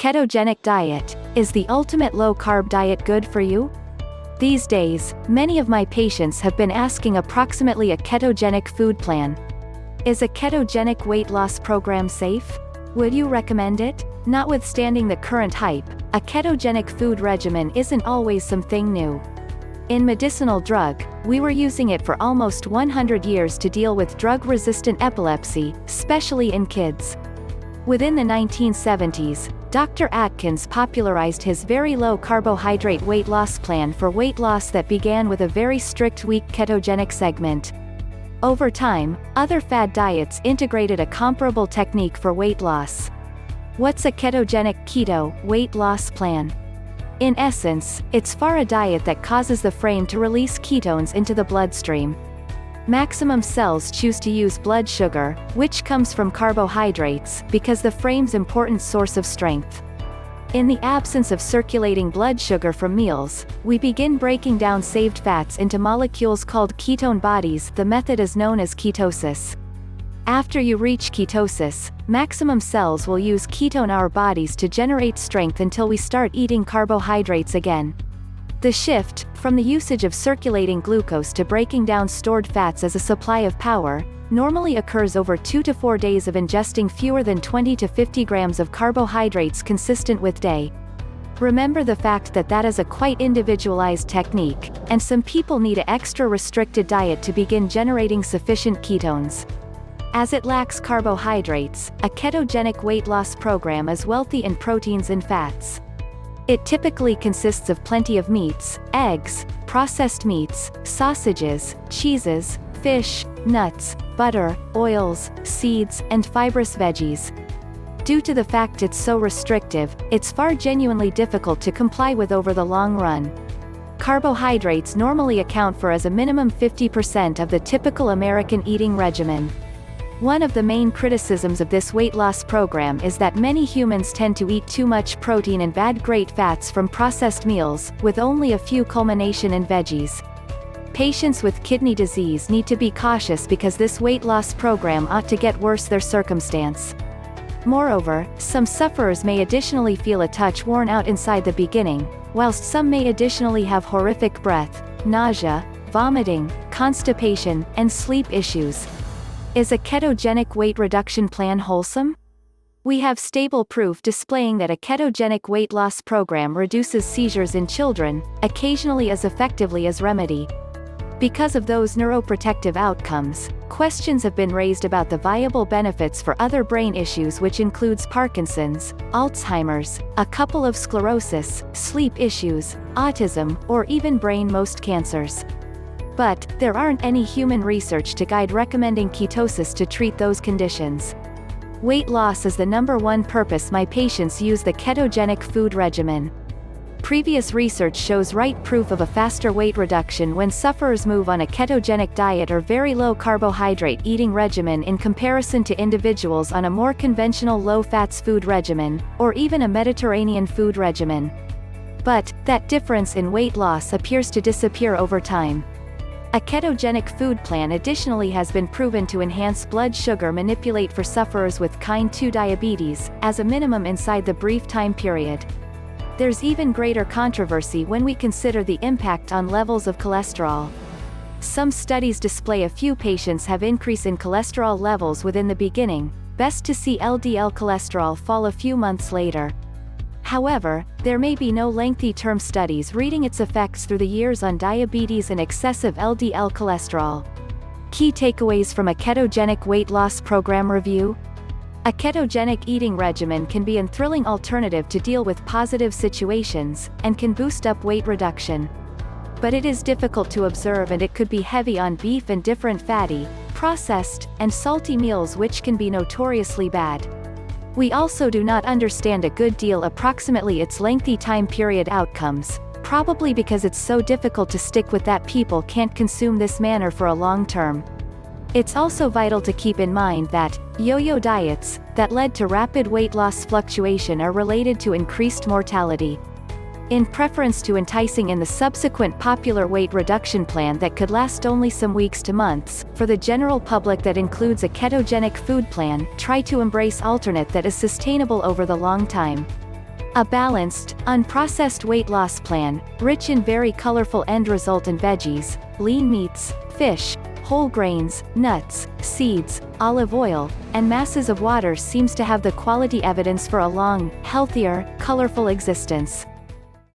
Ketogenic diet. Is the ultimate low-carb diet good for you? These days, many of my patients have been asking approximately a ketogenic food plan. Is a ketogenic weight loss program safe? Would you recommend it? Notwithstanding the current hype, a ketogenic food regimen isn't always something new. In medicinal drug, we were using it for almost 100 years to deal with drug-resistant epilepsy, especially in kids. Within the 1970s, Dr. Atkins popularized his very low-carbohydrate weight loss plan for weight loss that began with a very strict weak ketogenic segment. Over time, other fad diets integrated a comparable technique for weight loss. What's a ketogenic keto weight loss plan? In essence, it's a diet that causes the frame to release ketones into the bloodstream. Maximum cells choose to use blood sugar, which comes from carbohydrates, because the frame's important source of strength. In the absence of circulating blood sugar from meals, we begin breaking down saved fats into molecules called ketone bodies. The method is known as ketosis. After you reach ketosis, maximum cells will use ketone our bodies to generate strength until we start eating carbohydrates again. The shift, from the usage of circulating glucose to breaking down stored fats as a supply of power, normally occurs over 2 to 4 days of ingesting fewer than 20 to 50 grams of carbohydrates consistent with day. Remember the fact that is a quite individualized technique, and some people need an extra restricted diet to begin generating sufficient ketones. As it lacks carbohydrates, a ketogenic weight loss program is wealthy in proteins and fats. It typically consists of plenty of meats, eggs, processed meats, sausages, cheeses, fish, nuts, butter, oils, seeds, and fibrous veggies. Due to the fact it's so restrictive, it's genuinely difficult to comply with over the long run. Carbohydrates normally account for as a minimum 50% of the typical American eating regimen. One of the main criticisms of this weight loss program is that many humans tend to eat too much protein and bad-grade fats from processed meals, with only a few culmination in veggies. Patients with kidney disease need to be cautious because this weight loss program ought to get worse their circumstance. Moreover, some sufferers may additionally feel a touch worn out inside the beginning, whilst some may additionally have horrific breath, nausea, vomiting, constipation, and sleep issues. Is a ketogenic weight reduction plan wholesome? We have stable proof displaying that a ketogenic weight loss program reduces seizures in children, occasionally as effectively as remedy. Because of those neuroprotective outcomes, questions have been raised about the viable benefits for other brain issues, which includes Parkinson's, Alzheimer's, a couple of sclerosis, sleep issues, autism, or even most cancers. But, there aren't any human research to guide recommending ketosis to treat those conditions. Weight loss is the #1 purpose my patients use the ketogenic food regimen. Previous research shows proof of a faster weight reduction when sufferers move on a ketogenic diet or very low carbohydrate eating regimen in comparison to individuals on a more conventional low-fats food regimen, or even a Mediterranean food regimen. But, that difference in weight loss appears to disappear over time. A ketogenic food plan additionally has been proven to enhance blood sugar manipulate for sufferers with kind 2 diabetes, as a minimum inside the brief time period. There's even greater controversy when we consider the impact on levels of cholesterol. Some studies display a few patients have increase in cholesterol levels within the beginning, best to see LDL cholesterol fall a few months later. However, there may be no lengthy-term studies reading its effects through the years on diabetes and excessive LDL cholesterol. Key takeaways from a ketogenic weight loss program review? A ketogenic eating regimen can be a thrilling alternative to deal with positive situations, and can boost up weight reduction. But it is difficult to observe, and it could be heavy on beef and different fatty, processed, and salty meals, which can be notoriously bad. We also do not understand a good deal approximately its lengthy time period outcomes, probably because it's so difficult to stick with that people can't consume this manner for a long term. It's also vital to keep in mind that yo-yo diets that led to rapid weight loss fluctuation are related to increased mortality. in preference to enticing in the subsequent popular weight reduction plan that could last only some weeks to months. For the general public that includes a ketogenic food plan, try to embrace alternate that is sustainable over the long time. A balanced, unprocessed weight loss plan, rich in very colorful end result in veggies, lean meats, fish, whole grains, nuts, seeds, olive oil, and masses of water seems to have the quality evidence for a long, healthier, colorful existence.